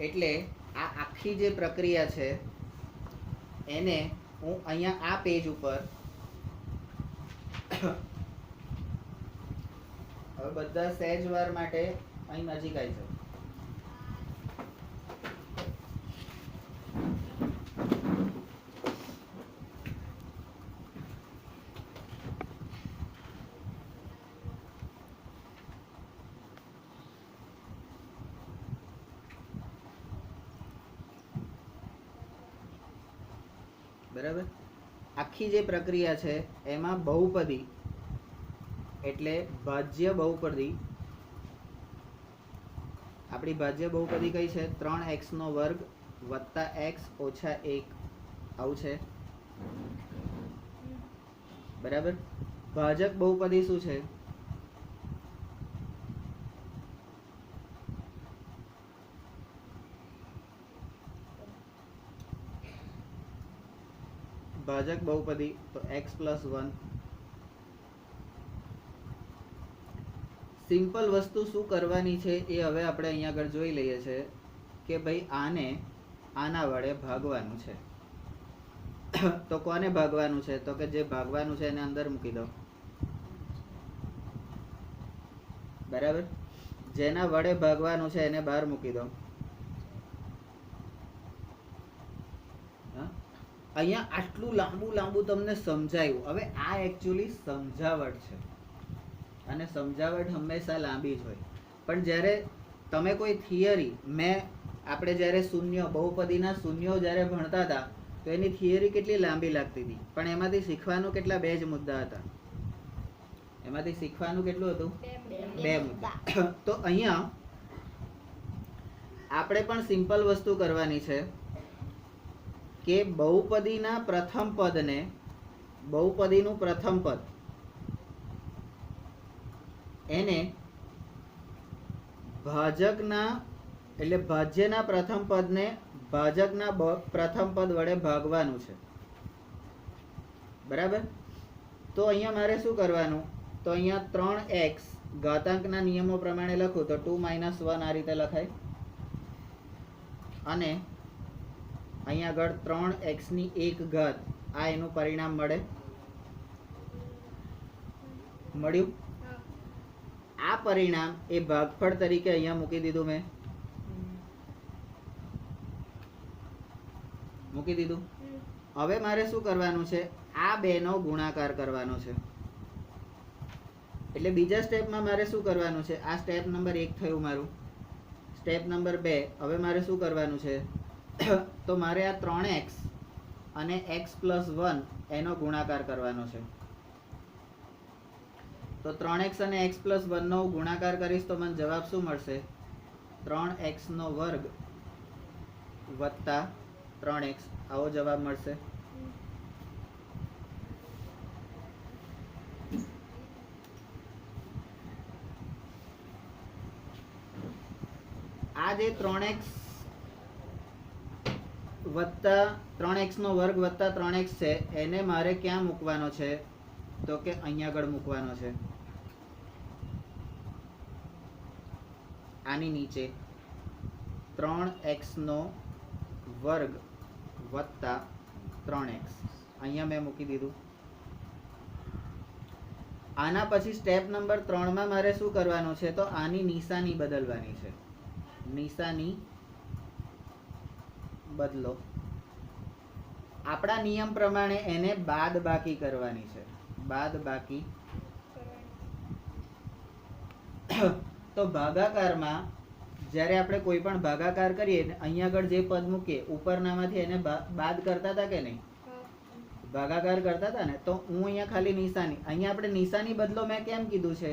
એટલે આ આખી જે પ્રક્રિયા છે એને હું અહીંયા આ પેજ ઉપર હવે બધા સહેજ વાર માટે અહીં નજીક આવી જાઓ. બરાબર. આખી જે પ્રક્રિયા છે એમાં બહુપદી એટલે ભાજ્ય બહુપદી, આપણી ભાજ્ય બહુપદી કઈ છે? 3x² વત્તા x ઓછા 1 આવું છે. બરાબર. ભાજક બહુપદી શું છે? ભાજક બહુપદી તો x+1. સિમ્પલ વસ્તુ શું કરવાની છે એ હવે આપણે અહીંયા આગળ જોઈ લઈએ છીએ કે ભાઈ આને આના વડે ભાગવાનું છે. તો કોને ભાગવાનું છે? તો કે જે ભાગવાનું છે એને અંદર મૂકી દો. બરાબર. જેના વડે ભાગવાનું છે એને બહાર મૂકી દો. અહીંયા આટલું લાંબુ તમને સમજાયું. હવે આ એકચ્યુઅલી સમજાવટ છે અને સમજાવટ હંમેશા લાંબી જ હોય. પણ જ્યારે તમે કોઈ થિયરી, આપણે જ્યારે બહુપદીના શૂન્યો જ્યારે ભણતા હતા તો એની થિયરી કેટલી લાંબી લાગતી હતી, પણ એમાંથી શીખવાનું કેટલા? 2 જ મુદ્દા હતા. એમાંથી શીખવાનું કેટલું હતું? 2 મુદ્દા. તો અહીંયા આપણે પણ સિમ્પલ વસ્તુ કરવાની છે કે બહુપદીના પ્રથમ પદને, બહુપદીનું પ્રથમ પદ એને ભાજકના એટલે ભાજ્યના પ્રથમ પદને ભાજકના પ્રથમ પદ વડે ભાગવાનું છે. બરાબર. તો અહીંયા મારે શું કરવાનું? તો અહીંયા 3x ઘાતાંકના નિયમો પ્રમાણે લખું તો 2 - 1 આ રીતે લખાય અને અહીંયા આગળ 3x⁴ આ એનું પરિણામ મળ્યું. આ પરિણામ એ ભાગફળ તરીકે અહીંયા મૂકી દીધું. મેં મૂકી દીધું. હવે મારે શું કરવાનું છે? આ બેનો ગુણાકાર કરવાનો છે. એટલે બીજા સ્ટેપમાં મારે શું કરવાનું છે? આ સ્ટેપ નંબર 1 થયું મારું. સ્ટેપ નંબર 2 હવે મારે શું કરવાનું છે? તો મારે આ 3x અને x+1 એનો ગુણાકાર કરવાનો છે. તો 3x અને x+1 નો ગુણાકાર કરીશ તો મને જવાબ શું મળશે? 3x² વત્તા 3x આવો જવાબ મળશે. આ જે 3x વત્તા 3x² વત્તા 3x છે એને મારે ક્યાં મૂકવાનો છે? તો કે અહીંયા આગળ મૂકવાનો છે, આની નીચે. 3x² વત્તા 3x અહીંયા મેં મૂકી દીધું. આના પછી સ્ટેપ નંબર 3 માં મારે શું કરવાનું છે? તો આની નિશાની બદલવાની છે. નિશાની બદલો. આપણા નિયમ પ્રમાણે એને બાદબાકી કરવાની છે. બાદબાકી. તો ભાગાકારમાં જ્યારે આપણે કોઈ પણ ભાગાકાર કરીએ અહીંયા આગળ જે પદ મૂકીએ ઉપરનામાંથી એને બાદ કરતા હતા કે નહીં? ભાગાકાર કરતા હતા ને. તો હું અહીંયા ખાલી નિશાની, અહીંયા આપણે નિશાની બદલો મેં કેમ કીધું છે?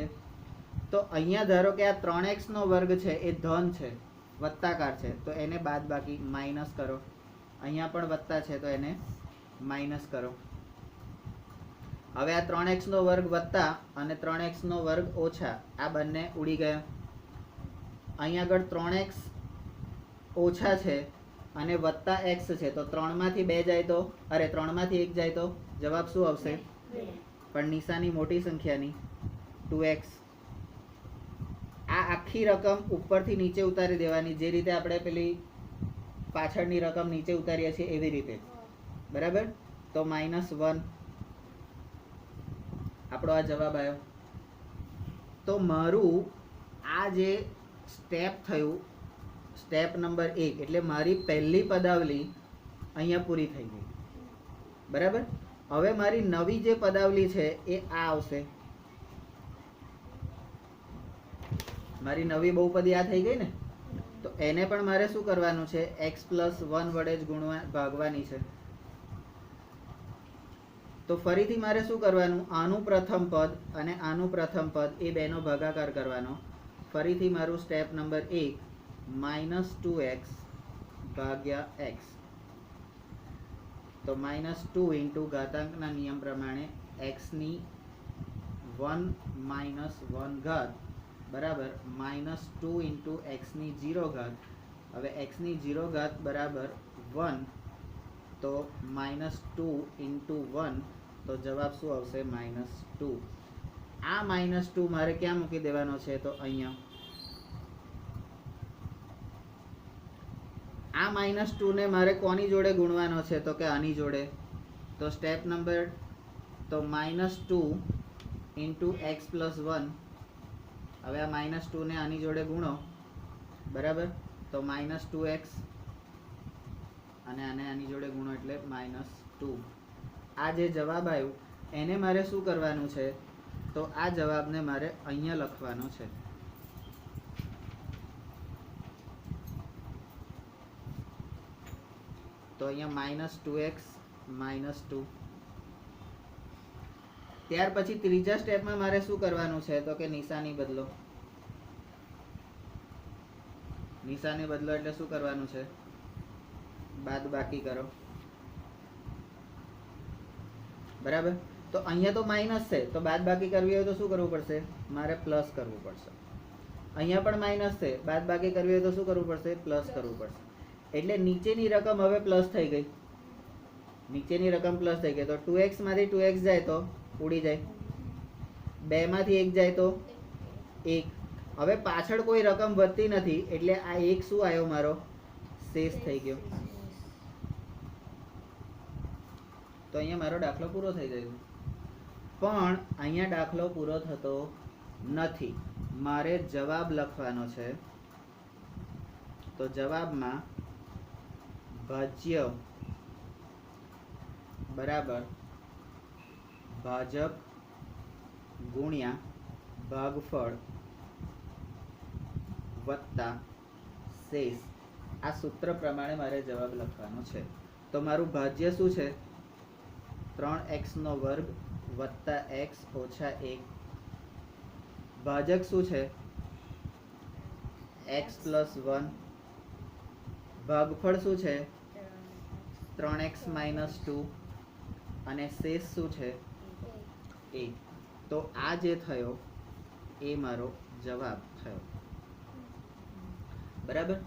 તો અહીંયા ધારો કે આ 3x² છે એ ધન છે, વત્તાકાર છે, તો એને બાદબાકી માઇનસ કરો. અહીંયા પણ વત્તા છે તો એને માઇનસ કરો. હવે આ 3x² વત્તા અને 3x² ઓછા આ બંને ઉડી ગયા. અહીંયા આગળ 3x ઓછા છે અને વત્તા x છે તો 3 માંથી 2 જાય તો, અરે 3 માંથી 1 જાય તો જવાબ શું આવશે? પણ નિશાની મોટી સંખ્યાની 2x. આ આખી રકમ ઉપરથી નીચે ઉતારી દેવાની, જે રીતે આપણે પેલી પાછળની રકમ નીચે ઉતારીએ છીએ એવી રીતે, બરાબર. તો -1 આપણો આ જવાબ આવ્યો. તો મારું આ જે સ્ટેપ થયું, સ્ટેપ નંબર 1, એટલે મારી પહેલી પદાવલી અહીંયા પૂરી થઈ ગઈ, બરાબર. હવે મારી નવી જે પદાવલી છે એ આ આવશે. મારી નવી બહુપદી આ થઈ ગઈ ને, તો એને પણ મારે શું કરવાનું છે, x+1 વડે જ ભાગવાની છે. તો ફરીથી મારે શું કરવાનું, આનું પ્રથમ પદ અને આનું પ્રથમ પદ એ બેનો ભાગાકાર કરવાનો. ફરીથી મારું સ્ટેપ નંબર 1 -2x ભાગ્યા x. તો -2 ઇન્ટુ ઘાતાંકના નિયમ પ્રમાણે x ની 1 - 1 ઘાત બરાબર -2 ઇન્ટુ x ની 0 ઘાત. હવે x ની 0 ઘાત બરાબર 1, તો -2 ઇન્ટુ 1, તો જવાબ શું આવશે, -2. આ -2 મારે ક્યાં મૂકી દેવાનો છે, તો અહીંયા. આ -2 ને મારે કોની જોડે ગુણવાનો છે, તો કે આની જોડે. તો સ્ટેપ નંબર, તો -2 ઇન્ટુ x+1. હવે આ -2 ને આની જોડે ગુણો, બરાબર. તો -2x અને આને આની જોડે ગુણો એટલે -2. આ જે જવાબ આવ્યું એને મારે શું કરવાનું છે, તો આ જવાબને મારે અહીંયા લખવાનો છે. તો અહીંયા -2x -2. ત્યાર પછી ત્રીજા સ્ટેપમાં મારે શું કરવાનું છે, તો કે નિશાની બદલો. નિશાની બદલો એટલે શું કરવાનું છે, બાદબાકી કરો, બરાબર. તો અહીંયા તો માઇનસ છે, તો બાદબાકી કરવી હોય તો શું કરવું પડશે, મારે પ્લસ કરવું પડશે. અહીંયા પણ માઇનસ છે, બાદબાકી કરવી હોય તો શું કરવું પડશે, પ્લસ કરવું પડશે. એટલે નીચેની રકમ હવે પ્લસ થઈ ગઈ, નીચેની રકમ પ્લસ થઈ ગઈ. તો 2x માંથી 2x જાય તો ઉડી જાય, 2 માંથી 1 જાય તો 1. હવે પાછળ કોઈ રકમ વધતી નથી, એટલે આ 1 શું આવ્યો, મારો શેષ થઈ ગયો. તો અહીંયા મારો દાખલો પૂરો થઈ જાય. પણ અહીંયા દાખલો પૂરો થતો નથી, મારે જવાબ લખવાનો છે. તો જવાબમાં ભાજ્ય બરાબર ભાજક ગુણ્યા ભાગફળ વત્તા શેષ, આ સૂત્ર પ્રમાણે મારે જવાબ લખવાનો છે. તો મારું ભાજ્ય શું છે, 3x² વત્તા x ઓછા 1. ભાજક શું છે, x+1. ભાગફળ શું છે, 3x - 2. અને શેષ શું છે, 1. તો આ જે થયો એ મારો જવાબ થયો, બરાબર.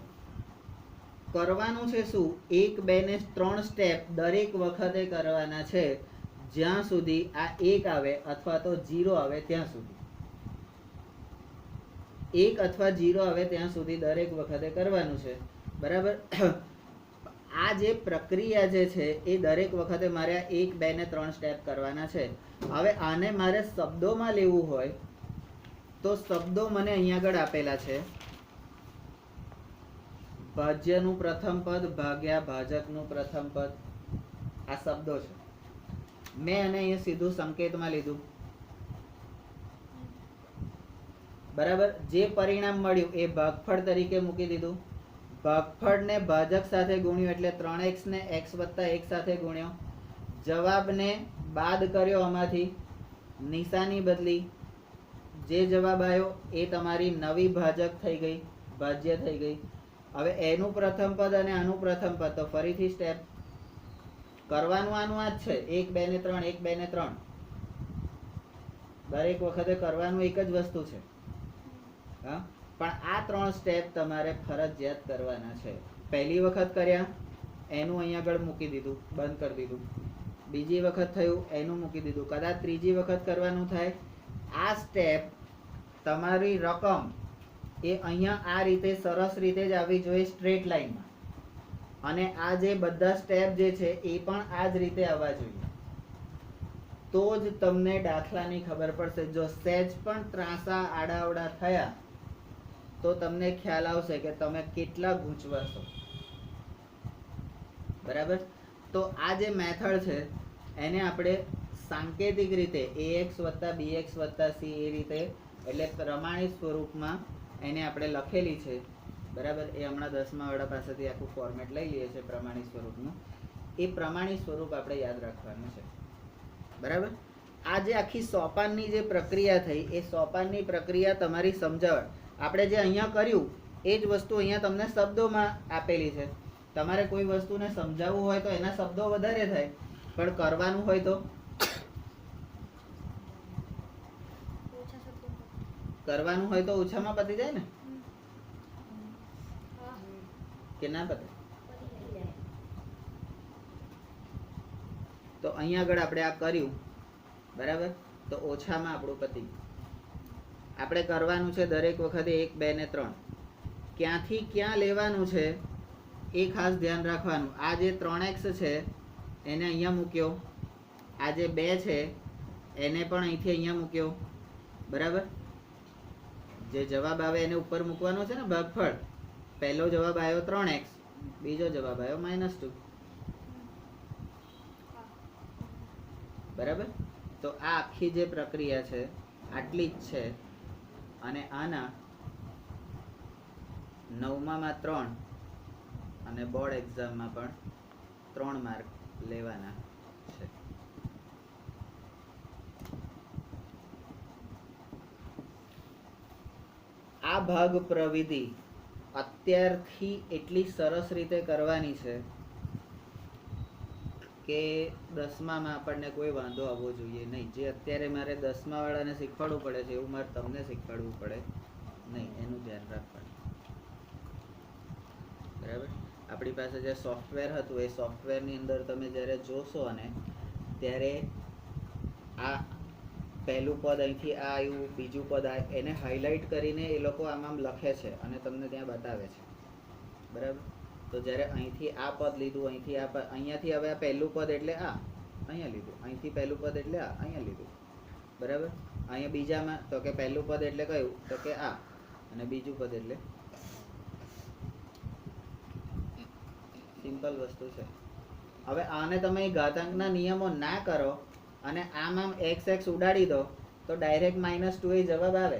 કરવાનું છે શું, 1, 2 ને 3 સ્ટેપ દરેક વખતે કરવાના છે, જ્યાં સુધી આ 1 આવે અથવા તો 0 આવે ત્યાં સુધી. 1 અથવા 0 આવે ત્યાં સુધી દરેક વખતે કરવાનું છે, બરાબર. આ જે પ્રક્રિયા જે છે એ દરેક વખતે મારે 1, 2 ને 3 સ્ટેપ કરવાના છે. હવે આને મારે શબ્દોમાં લેવું હોય તો શબ્દો મને અહીંયા આગળ આપેલા છે. ભાજ્યનું પ્રથમ પદ ભાગ્યા ભાજકનું પ્રથમ પદ, આ શબ્દો છે. મેં આને અહીંયા સીધું સંકેતમાં લીધું, બરાબર. જે પરિણામ મળ્યું એ ભાગફળ તરીકે મૂકી દીધું. ભાગફળને ભાજક સાથે ગુણ્યું એટલે 3x ને x + 1 સાથે ગુણ્યો. જવાબને બાદ કર્યો, આમાંથી નિશાની બદલી. જે જવાબ આવ્યો એ તમારી નવી ભાજક થઈ ગઈ, ભાજ્ય થઈ ગઈ. હવે એનું પ્રથમ પદ અને આનું પ્રથમ પદ, તો ફરીથી સ્ટેપ કરવાનું આનું આ જ છે, 1, 2 ને 3, 1, 2 ને 3. દરેક વખતે કરવાનું એક જ વસ્તુ છે. હા, પણ આ 3 સ્ટેપ તમારે ફરજિયાત કરવાના છે. પહેલી વખત કર્યા એનું અહીંયા આગળ મૂકી દીધું, બંધ કરી દીધું. બીજી વખત થયું એનું મૂકી દીધું. કદાચ ત્રીજી વખત કરવાનું થાય, આ સ્ટેપ તમારી રકમ એ અહીંયા આ રીતે સરસ રીતે જ આવી જોઈએ, સ્ટ્રેટ લાઈનમાં. અને આ જે બધા સ્ટેપ જે છે એ પણ આ જ રીતે આવવા જોઈએ, તો જ તમને દાખલાની ખબર પડશે. જો સહેજ પણ ત્રાંસા આડાઅવડા થયા તો તમને ખ્યાલ આવશે કે તમે કેટલા ગૂંચવાશો. બરાબર. તો આ જે મેથડ છે એને આપણે સાંકેતિક રીતે ax વત્તા bx વત્તા c એ રીતે, એટલે પ્રમાણિત સ્વરૂપમાં એને આપણે લખેલી છે. બરાબર. એ હમણાં 10મા વાળા પાસેથી આખું ફોર્મેટ લઈ લઈએ છીએ પ્રમાણિત સ્વરૂપનું. એ પ્રમાણિત સ્વરૂપ આપણે યાદ રાખવાનું છે. બરાબર. આ જે આખી સોપાનની જે પ્રક્રિયા થઈ એ સોપાનની પ્રક્રિયા તમારી સમજાવટ આપણે જે અહીંયા કર્યું એ જ વસ્તુ અહીંયા તમને શબ્દોમાં આપેલી છે. તમારે કોઈ વસ્તુને સમજાવવું હોય તો એના શબ્દો વધારે થાય, પણ કરવાનું હોય તો ઓછામાં પતી જાય ને, કે ના પતે? તો અહીંયા આગળ આપણે આ કર્યું. બરાબર. તો ઓછામાં આપણું પતી ગયું. આપણે કરવાનું છે દરેક વખતે 1, 2 ને 3 ક્યાંથી ક્યાં લેવાનું છે એ ખાસ ધ્યાન રાખવાનું. આ જે 3x છે એને અહીંયા મૂક્યો, આ જે 2 છે એને પણ અહીંથી અહીંયા મૂક્યો. બરાબર. જે જવાબ આવે એને ઉપર મૂકવાનો છે ને ભાગફળ. પહેલો જવાબ આવ્યો 3x, બીજો જવાબ આવ્યો -2. બરાબર. તો આ આખી જે પ્રક્રિયા છે આટલી જ છે. અને આના 9માં 3 અને બોર્ડ એક્ઝામમાં પણ 3 માર્ક લેવાના છે. આ ભાગ પ્રવિધિ અત્યારથી એટલી સરસ રીતે કરવાની છે કે 10માં આપણને કોઈ વાંધો આવવો જોઈએ નહીં. જે અત્યારે મારે 10મા વાળાને શીખવાડવું પડે છે એવું મારે તમને શીખવાડવું પડે નહીં. એનું ધ્યાન રાખવાનું. બરાબર. આપણી પાસે જે સોફ્ટવેર હતું એ સોફ્ટવેરની અંદર તમે જ્યારે જોશો અને ત્યારે આ પહેલું પદ અહીંથી આ આવ્યું, બીજું પદ આ, એને હાઇલાઇટ કરીને એ લોકો આમ લખે છે અને તમને ત્યાં બતાવે છે. બરાબર. તો જ્યારે અહીંથી આ પદ લીધું, અહીંથી આ પદ, અહીંયાથી હવે આ પહેલું પદ એટલે આ અહીંયા લીધું, અહીંથી પહેલું પદ એટલે આ અહીંયા લીધું. બરાબર. અહીંયા બીજામાં તો કે પહેલું પદ એટલે કયું, તો કે આ, અને બીજું પદ એટલે સિમ્પલ વસ્તુ છે. હવે આને તમે ઘાતાંકના નિયમો ના કરો અને આમ x ઉડાડી દો તો ડાયરેક્ટ -2 એ જવાબ આવે.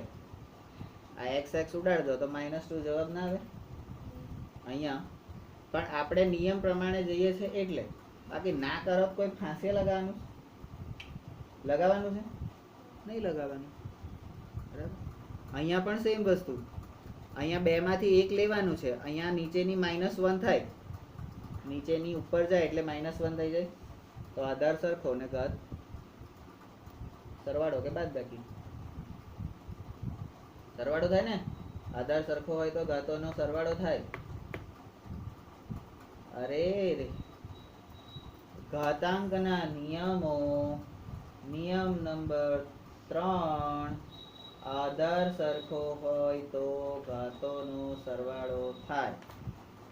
આ x ઉડાડી દો તો -2 જવાબ ના આવે અહીંયા. પણ આપણે નિયમ પ્રમાણે જઈએ છીએ એટલે. બાકી ના કરો તો કોઈ ફાંસી લગાવવાનું છે? નહીં લગાવવાનું. બરાબર. અહીંયા પણ સેમ વસ્તુ. અહીંયા 2 માંથી 1 લેવાનું છે. અહીંયા નીચેની -1 થાય, નીચેની ઉપર જાય એટલે -1 થઈ જાય. તો આધાર સરખો ને ઘાત સરવાળો કે બાદબાકી? સરવાળો થાય ને. આધાર સરખો હોય તો ઘાતોનો સરવાળો થાય. અરે રે, ઘાતાંકના નિયમો, નિયમ નંબર 3, આધાર સરખો હોય તો ઘાતોનો સરવાળો થાય.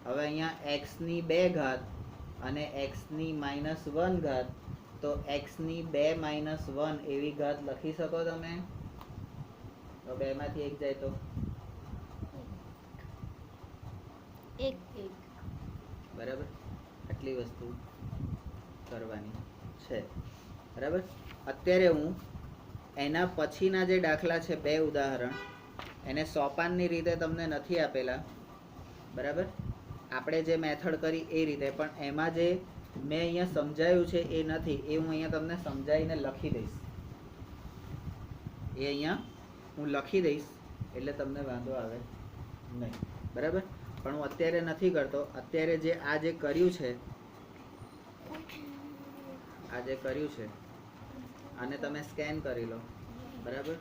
હવે અહીંયા x ની 2 ઘાત અને x ની -1 ઘાત, તો x ની 2 - 1 એવી ઘાત લખી શકો તમે? તો 2 માંથી 1 જાય તો 1. બરાબર. આટલી વસ્તુ કરવાની છે. બરાબર. અત્યારે હું એના પછીના જે દાખલા છે 2 ઉદાહરણ એને સોપાનની રીતે તમને નથી આપેલા. બરાબર. આપણે જે મેથડ કરી એ રીતે, પણ એમાં જે મેં અહીંયા સમજાયું છે એ નથી. એ હું અહીંયા તમને સમજાવીને લખી દઈશ. એ અહીંયા હું લખી દઈશ એટલે તમને વાંધો આવે નહીં. બરાબર. પણ હું અત્યારે નથી કરતો. અત્યારે જે આ જે કર્યું છે આને તમે સ્કેન કરી લો. બરાબર.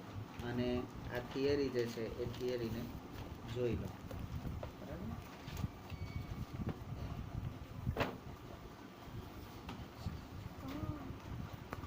અને આ થિયરી જે છે એ થિયરીને જોઈ લો.